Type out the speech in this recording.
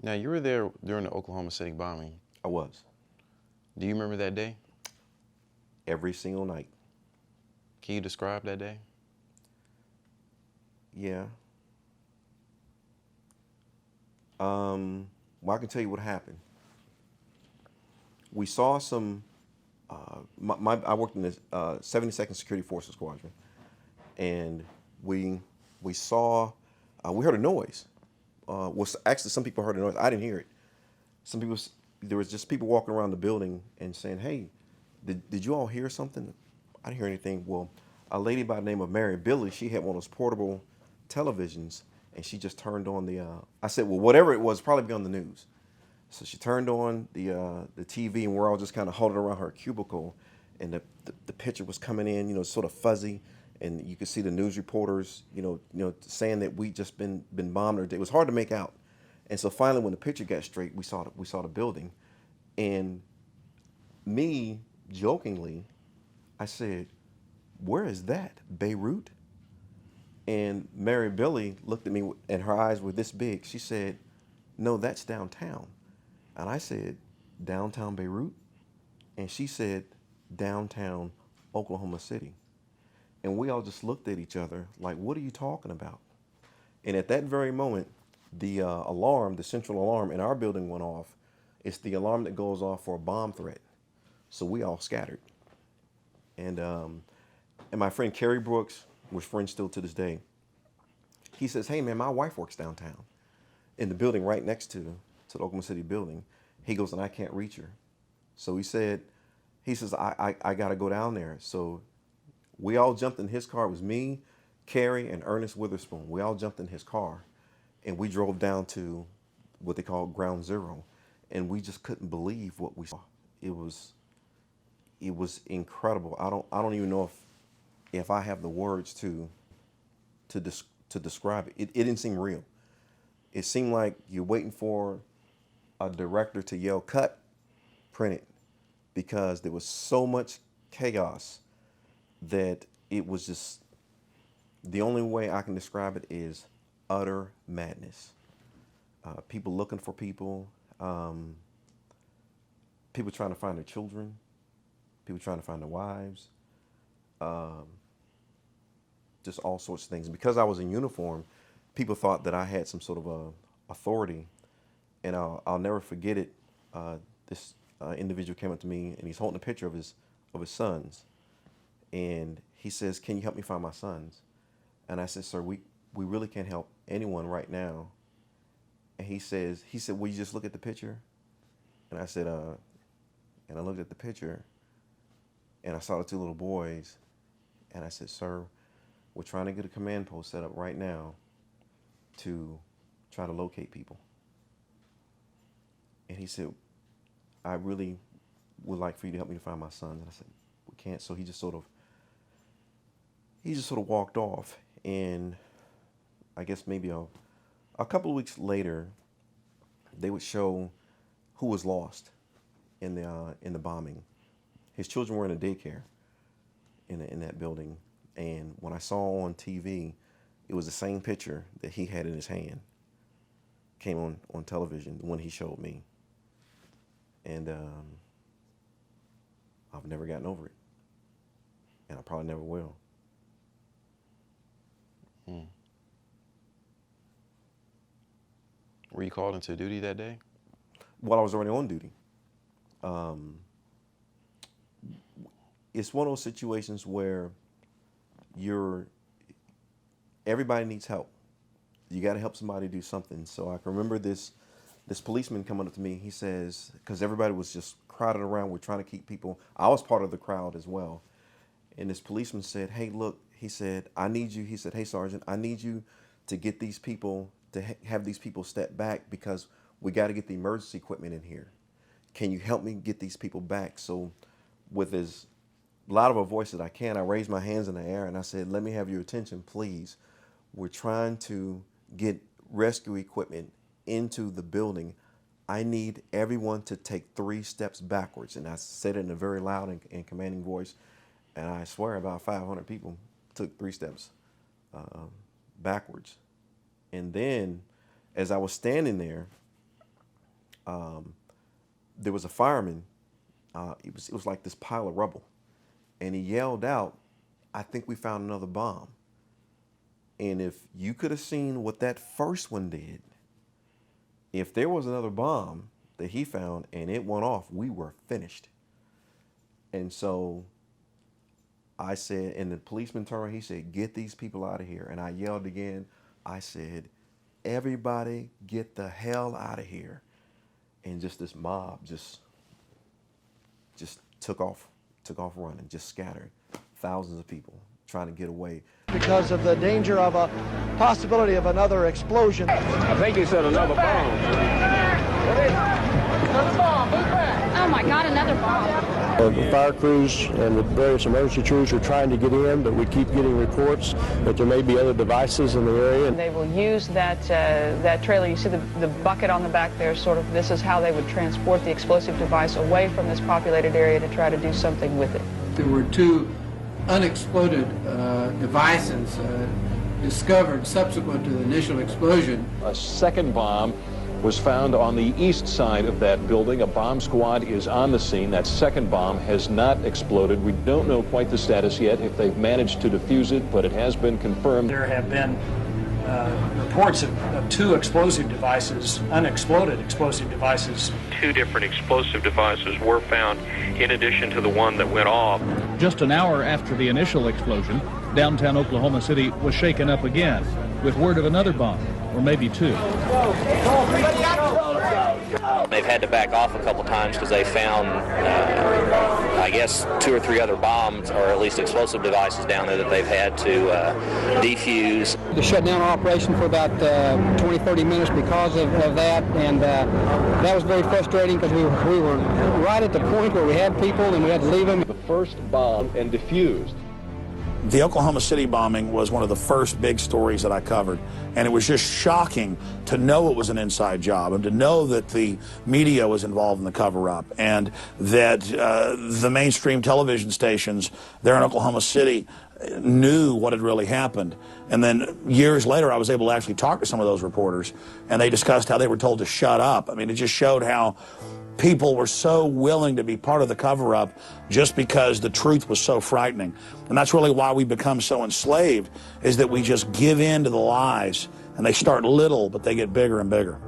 Now, you were there during the Oklahoma City bombing. I was. Do you remember that day? Every single night. Can you describe that day? Yeah. Well, I can tell you what happened. We saw some. I worked in the 72nd Security Forces Squadron, and we we saw we heard a noise. Actually, some people heard a noise. I didn't hear it. Some people, there was just people walking around the building and saying, "Hey, did you all hear something?" I didn't hear anything. Well, a lady by the name of Mary Billy, she had one of those portable televisions, and she just turned on the. I said, "Well, whatever it was, probably be on the news." So she turned on the TV, and we're all just kind of huddled around her cubicle, and the picture was coming in, sort of fuzzy, and you could see the news reporters, saying that we just been bombed. Or it was hard to make out, and so finally, when the picture got straight, we saw the building, and me jokingly, I said, "Where is that? Beirut?" And Mary Billy looked at me, and her eyes were this big. She said, "No, that's downtown." And I said, "Downtown Beirut?" And she said, "Downtown Oklahoma City." And we all just looked at each other like, "What are you talking about?" And at that very moment, the alarm, the central alarm in our building went off. It's the alarm that goes off for a bomb threat. So we all scattered. And my friend Kerry Brooks, we're friends still to this day, he says, "Hey, man, my wife works downtown in the building right next to the Oklahoma City building." He goes, "And I can't reach her." So he says, I got to go down there. So we all jumped in his car. It was me, Carrie, and Ernest Witherspoon. We all jumped in his car, and we drove down to what they call Ground Zero, and we just couldn't believe what we saw. It was it was incredible. I don't even know if I have the words to describe it. It didn't seem real. It seemed like you're waiting for a director to yell cut, print it, because there was so much chaos that it was just, the only way I can describe it is utter madness. People looking for people, people trying to find their children, people trying to find their wives, just all sorts of things. Because I was in uniform, people thought that I had some sort of authority, and I'll never forget it. This individual came up to me, and he's holding a picture of his sons, and he says, "Can you help me find my sons?" And I said, "Sir, we really can't help anyone right now." And he said, "Will you just look at the picture?" And I said, and I looked at the picture, and I saw the two little boys, and I said, "Sir, we're trying to get a command post set up right now to try to locate people." And he said, "I really would like for you to help me to find my son." And I said, "We can't." So he just sort of walked off. And I guess maybe a couple of weeks later, they would show who was lost in the bombing. His children were in a daycare in that building, and when I saw on TV, it was the same picture that he had in his hand. Came on television, the one he showed me, and I've never gotten over it, and I probably never will. Hmm. Were you called into duty that day? While I was already on duty, it's one of those situations where you're everybody needs help. You got to help somebody do something. So I can remember this policeman coming up to me. He says, because everybody was just crowded around, we're trying to keep people. I was part of the crowd as well. And this policeman said, "Hey, look," he said, "I need you." He said, "Hey, Sergeant, I need you to get these people, to have these people step back, because we got to get the emergency equipment in here. Can you help me get these people back?" So with as loud of a voice as I can, I raised my hands in the air and I said, "Let me have your attention, please. We're trying to get rescue equipment into the building. I need everyone to take 3 steps backwards." And I said it in a very loud and commanding voice. And I swear about 500 people took 3 steps backwards. And then as I was standing there, there was a fireman. It was like this pile of rubble, and he yelled out, "I think we found another bomb." And if you could have seen what that first one did, if there was another bomb that he found and it went off, we were finished. And so I said, and the policeman turned around, he said, "Get these people out of here." And I yelled again. I said, "Everybody get the hell out of here." And just this mob just took off running, just scattered. Thousands of people trying to get away. Because of the danger of a possibility of another explosion. I think he said another bomb. Another bomb, move back. Oh my God, another bomb. The fire crews and the various emergency crews are trying to get in, but we keep getting reports that there may be other devices in the area. They will use that trailer. You see the bucket on the back there, sort of, this is how they would transport the explosive device away from this populated area to try to do something with it. There were two unexploded devices discovered subsequent to the initial explosion. A second bomb was found on the east side of that building. A bomb squad is on the scene. That second bomb has not exploded. We don't know quite the status yet, if they've managed to defuse it, but it has been confirmed. There have been reports of two explosive devices, unexploded explosive devices. Two different explosive devices were found in addition to the one that went off. Just an hour after the initial explosion, downtown Oklahoma City was shaken up again with word of another bomb, or maybe two. They've had to back off a couple times because they found, I guess, 2 or 3 other bombs, or at least explosive devices down there that they've had to defuse. They shut down our operation for about 20, 30 minutes because of that, and that was very frustrating because we were right at the point where we had people and we had to leave them. The first bomb and defused. The Oklahoma City bombing was one of the first big stories that I covered, and it was just shocking to know it was an inside job and to know that the media was involved in the cover-up and that the mainstream television stations there in Oklahoma City knew what had really happened. And then years later, I was able to actually talk to some of those reporters, and they discussed how they were told to shut up. I mean, it just showed how people were so willing to be part of the cover-up just because the truth was so frightening. And that's really why we become so enslaved, is that we just give in to the lies, and they start little, but they get bigger and bigger.